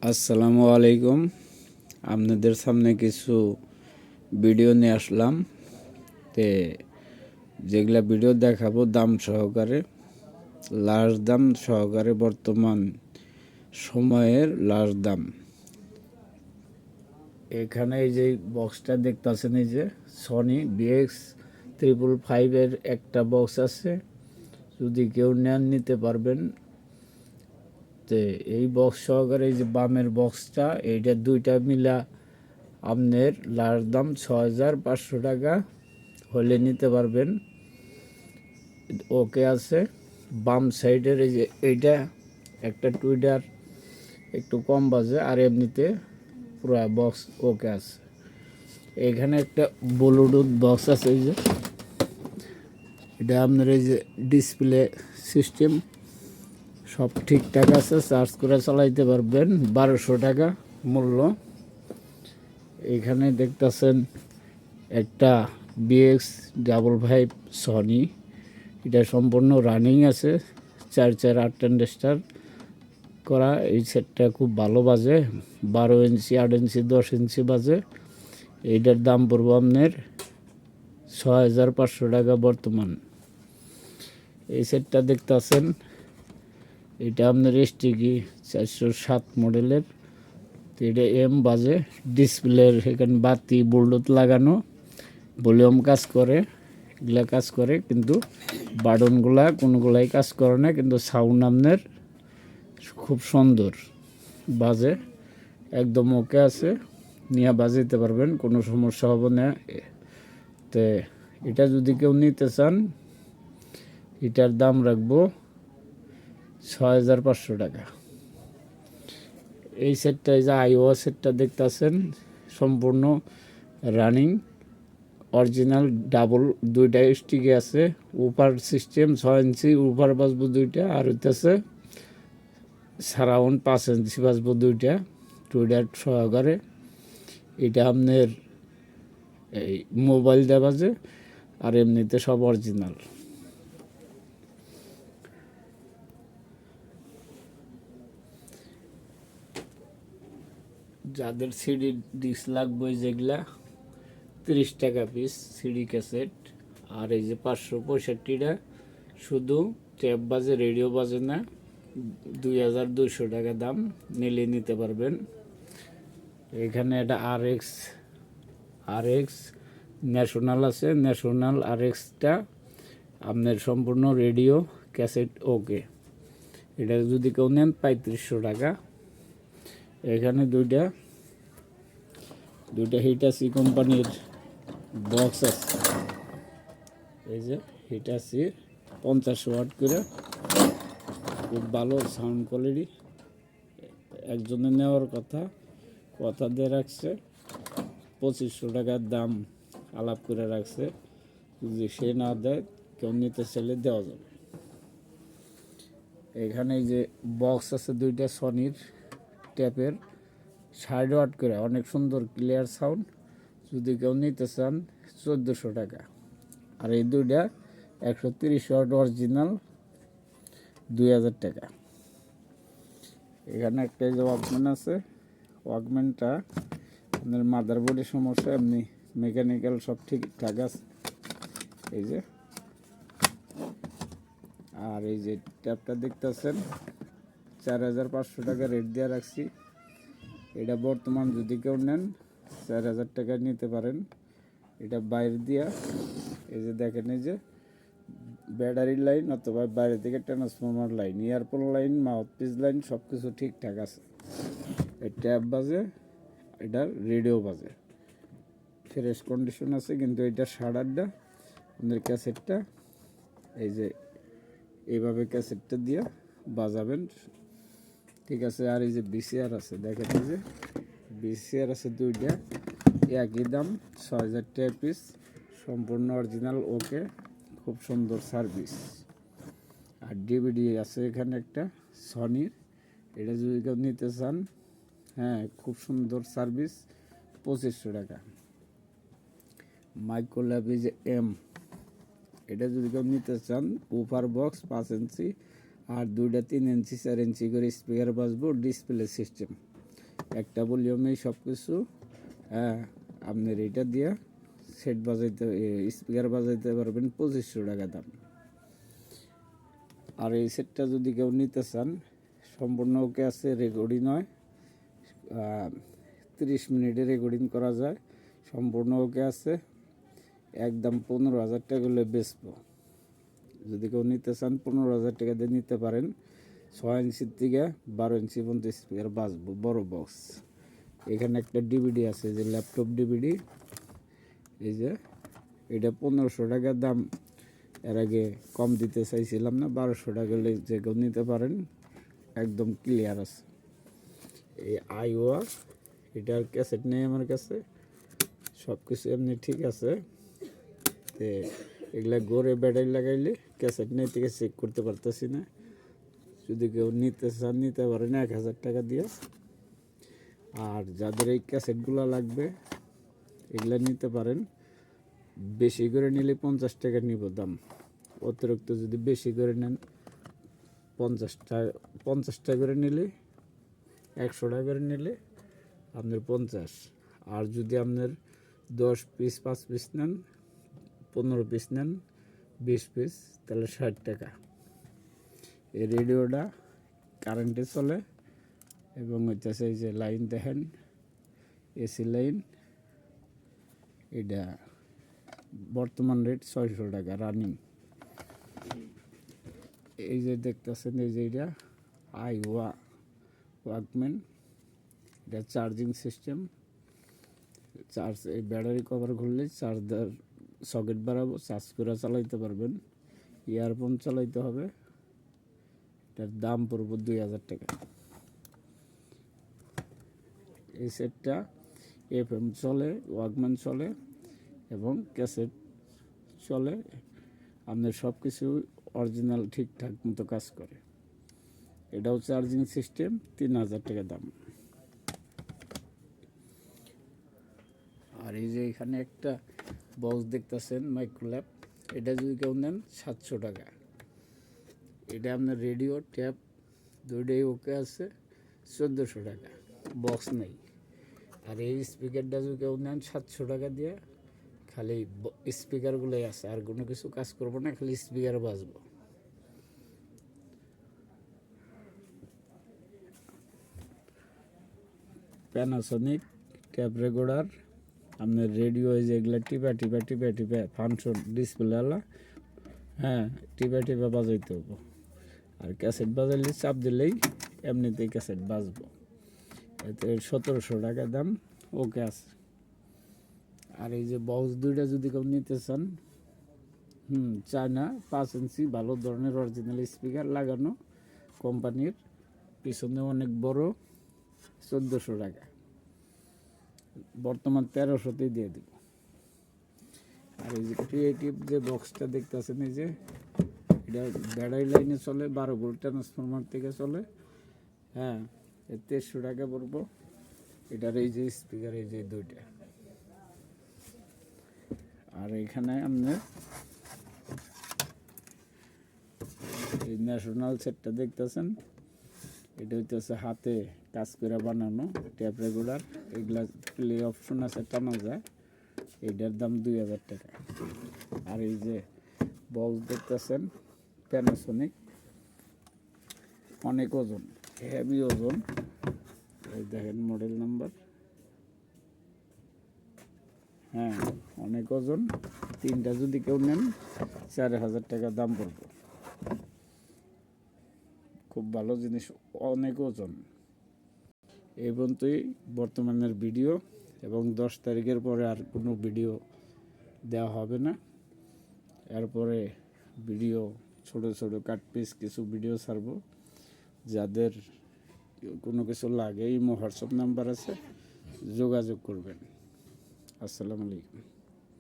আসসালামু আলাইকুম। আপনাদের সামনে কিছু ভিডিও নিয়ে আসলাম। তে যেগুলা ভিডিও দেখাবো দাম সহকারে, লাস্ট দাম সহকারে, বর্তমান সময়ের লাস্ট দাম। এখানে এই যে বক্সটা দেখতেছেন, এই যে সনি BX555 একটা বক্স আছে। যদি কেউ নেন নিতে পারবেন। তে এই বক্স সহকারে এই যে বামের বক্সটা, এইটা দুইটা মিলা আপনার লাস্ট দাম ৬,৫০০ টাকা হলে নিতে পারবেন। ওকে আছে। বাম সাইডের এই যে এইটা একটা টুইটার একটু কম বাজে, আর এমনিতে পুরো বক্স ওকে আছে। এখানে একটা ব্লুটুথ বক্স আছে, এই যে এটা আপনার এই যে ডিসপ্লে সিস্টেম সব ঠিকঠাক আছে, চার্জ করে চালাইতে পারবেন। ১২০০ টাকা মূল্য। এখানে দেখতেছেন একটা BX555 সনি, এটা সম্পূর্ণ রানিং আছে, 4/8 ট্রানজিস্টার করা। এই সেটটা খুব ভালো বাজে, 12 ইঞ্চি, 8 ইঞ্চি, 10 ইঞ্চি বাজে। এইটার দাম পড়বো আপনার ৬,৫০০ টাকা বর্তমান। এই সেটটা দেখতেছেন, এটা আপনার STK 407 মডেলের। তো এটা বাজে, ডিসপ্লের এখানে বাতি ব্লুটুথ লাগানো, ভলিউম কাজ করে, এগুলা কাজ করে, কিন্তু বাটনগুলা কোনোগুলাই কাজ করে না, কিন্তু সাউন্ড আপনার খুব সুন্দর বাজে, একদম ওকে আছে, নিয়ে বাজাইতে পারবেন, কোনো সমস্যা হবে না। তো এটা যদি কেউ নিতে চান, এটার দাম রাখবো ৬,৫০০ টাকা। এই সেটটা, এই যে আইও সেটটা দেখতেছেন, সম্পূর্ণ রানিং, অরিজিনাল ডাবল দুইটা স্টিকে আছে, উপার সিস্টেম 6 ইঞ্চি উপার বাজবো দুইটা, আর হইতেছে সারাউন্ড 5 ইঞ্চি বাজবো দুইটা, টুইটার সহকারে। এটা আপনার এই মোবাইল দেওয়া বাজে, আর এমনিতে সব অরিজিনাল। যাদের সিডি ডিস্ক লাগবে, যেগুলা 30 টাকা পিস সিডি ক্যাসেট। আর এই যে 565টা শুধু ট্যাপ বাজে, রেডিও বাজে না, 2,200 টাকা দাম, নিলে নিতে পারবেন। এখানে একটা RX ন্যাশনাল আছে, ন্যাশনাল RXটা আপনার সম্পূর্ণ রেডিও ক্যাসেট ওকে। এটা যদি কেউ নেন ৩৫০০ টাকা। এখানে দুইটা হিটাচি কোম্পানির বক্স আছে, এই যে হিটাচি 50 ওয়াট করে, খুব ভালো সাউন্ড কোয়ালিটি। একজনের নেওয়ার কথা দিয়ে রাখছে, ২৫০০ টাকার দাম আলাপ করে রাখছে। যদি সে না দেয়, কেউ নিতে চাইলে দেওয়া যাবে। এখানে এই যে বক্স আছে দুইটা সনির ট্যাপের, ৬০ ওয়াট করে, অনেক সুন্দর ক্লিয়ার সাউন্ড। যদি কেউ নিতে চান ১৪০০ টাকা। আর এই দুইটা 130 ওয়াট অরিজিনাল, ২,০০০ টাকা। এখানে একটা যে ওয়াকম্যান আছে, ওয়াকম্যানটা আপনার মাদারবোর্ডের সমস্যা, এমনি মেকানিক্যাল সব ঠিকঠাক আছে, এই যে। আর এই যে ট্যাপটা দেখতেছেন, ৪,৫০০ টাকা রেট দিয়ে রাখছি। এটা বর্তমান যদি কেউ নেন ৪,০০০ টাকায় নিতে পারেন। এটা বাইরে দিয়া, এই যে দেখেন, এই যে ব্যাটারি লাইন অথবা বাইরে থেকে transformer line, earphone line, mouthpiece line সব কিছু ঠিকঠাক আছে। এই ট্যাপ বাজে, এটার রেডিও বাজে, ফ্রেশ কন্ডিশন আছে। কিন্তু এটা সাড়ারটা আপনার ক্যাসেটটা, এই যে এইভাবে ক্যাসেটটা দিয়ে বাজাবেন, ঠিক আছে। আর এই যে VCR আছে, দেখেন, এই যে VCR আছে দুইটা, একই দাম, ৬,০০০ টাকা পিস, সম্পূর্ণ অরিজিনাল ওকে, খুব সুন্দর সার্ভিস। আর DVD আছে এখানে একটা সনির, এটা যদি কেউ নিতে চান, হ্যাঁ, খুব সুন্দর সার্ভিস, ২৫০০ টাকা। মাইক্রোল্যাব এই যে এটা যদি কেউ নিতে চান, উপার বক্স 5 ইঞ্চি, আর দুইটা 3 ইঞ্চি 4 ইঞ্চি করে স্পিকার বাজবো, ডিসপ্লে সিস্টেম। একটা ভলিউমেই সব কিছু। হ্যাঁ, আপনার এটা দিয়ে সেট বাজাইতে, স্পিকার বাজাইতে পারবেন 2500 টাকা দাম। আর এই সেটটা যদি কেউ নিতে চান, সম্পূর্ণ ওকে আছে, রেকর্ডিং হয়, 30 মিনিটে রেকর্ডিং করা যায়, সম্পূর্ণ ওকে আছে। একদম 15,000 টাকা হলে বেচবো। যদি কেউ নিতে চান 15,000 টাকা দিয়ে নিতে পারেন। 6 ইঞ্চির থেকে 12 ইঞ্চি পর্যন্ত স্পিকার বাজবো, বড় বক্স। এখানে একটা ডিভিডি আছে, যে ল্যাপটপ ডিভিডি, এই যে এটা 1500 টাকার দাম। এর আগে কম দিতে চাইছিলাম না, 1200 টাকা হলে যে কেউ নিতে পারেন, একদম ক্লিয়ার আছে। এই আইওয়া, এটার ক্যাসেট নেই আমার কাছে, সব কিছু এমনি ঠিক আছে। তো এগুলা গড়ে ব্যাটারি লাগাইলে ক্যাসেট নেই থেকে চেক করতে পারতেছি না। যদি কেউ নিতে চান নিতে পারেন 1000 টাকা দিয়ে। আর যাদের এই ক্যাসেটগুলো লাগবে এগুলা নিতে পারেন। বেশি করে নিলে 50 টাকা নিব দাম। অতিরিক্ত যদি বেশি করে নেন 50 টাকা করে নিলে, 100 টাকা করে নিলে আপনার 50। আর যদি আপনার 10 পিস 5 পিস নেন, 15 পিস নেন, 20 পিস, তাহলে 60 টাকা। এই রেডিওটা কারেন্টে চলে এবং হচ্ছে এই যে লাইন দেখেন, এসি লাইন। এটা বর্তমান রেট 600 টাকা রানিং। এই যে দেখতেছেন, এই যে এটা ওয়াকম্যান, এটা চার্জিং সিস্টেম। চার্জ, এই ব্যাটারি কভার খুললে চার্জ দেওয়ার সকেট বাড়াবো, চার্জ করে চালাইতে পারবেন। ইয়ারফোন চালাইতে হবে। এটার দাম পড়ব 2000 টাকা। এই সেটটা FM চলে, ওয়াকম্যান চলে এবং ক্যাসেট চলে। আপনার সব কিছু অরিজিনাল ঠিকঠাক মতো কাজ করে। এটাও চার্জিং সিস্টেম, 3000 টাকা দাম। আর এই যে এখানে একটা বক্স দেখতেছেন, মাইক্রোল্যাব, এটা যদি কেউ নেন 700 টাকা। এটা আপনার রেডিও ট্যাপ দুইটাই ওকে আছে, 1400 টাকা, বক্স নেই। আর এই স্পিকারটা যদি কেউ নেন 700 টাকা দিয়ে, খালি স্পিকারগুলোই আছে, আর কোনো কিছু কাজ করবো না, খালি স্পিকার বাজবো। প্যানাসোনিক ট্যাপ রেকর্ডার, আপনার রেডিও, যেগুলো টিপা টিপা টিপা টিপা ফাংশন ডিসপ্লেওয়ালা, হ্যাঁ, টিপা টিপা বাজাইতে হবো। আর ক্যাসেট বাজাইলে চাপ দিলেই এমনিতেই ক্যাসেট বাজবো। এতে 1700 টাকা দাম, ওকে আছে। আর এই যে বক্স দুইটা যদি কেউ নিতে চান, চায়না 5 ইঞ্চি ভালো ধরনের অরিজিনাল স্পিকার লাগানো কোম্পানির, পিছনে অনেক বড়, 1400 টাকা। বর্তমান 1300তেই দিয়ে দিব। আর এই যে ক্রিয়েটিভ যে বক্সটা দেখতেছেন, এই যে এটা ব্যাটারি লাইনে চলে, 12 ভোল্ট ট্রান্সফরমার থেকে চলে। হ্যাঁ, 1300 টাকা পড়বো। এটার এই যে স্পিকার, এই যে দুইটা। আর এখানে আপনার এই ন্যাশনাল সেটটা দেখতেছেন, এটা হইতেছে হাতে কাজ করে বানানো ট্যাপ রেকর্ডার। এগুলা প্লে অপশন আছে, টানা যায়। এটার দাম 2000 টাকা। আর এই যে বক্স দেখতেছেন, প্যানাসোনিক, অনেক ওজন, হেভি ওজন। এই দেখেন মডেল নাম্বার, হ্যাঁ, অনেক ওজন। 3টা যদি কেউ নেন 4000 টাকা দাম পড়বে। খুব ভালো জিনিস, অনেক ওজন। এই পর্যন্তই বর্তমানের ভিডিও, এবং 10 তারিখের পরে আর কোনো ভিডিও দেওয়া হবে না। এরপরে ভিডিও ছোট ছোট কাট পিস কিছু ভিডিও ছাড়বো। যাদের কোনো কিছু লাগে, এই হোয়াটসঅ্যাপ নাম্বার আছে, যোগাযোগ করবেন। আসসালামু আলাইকুম।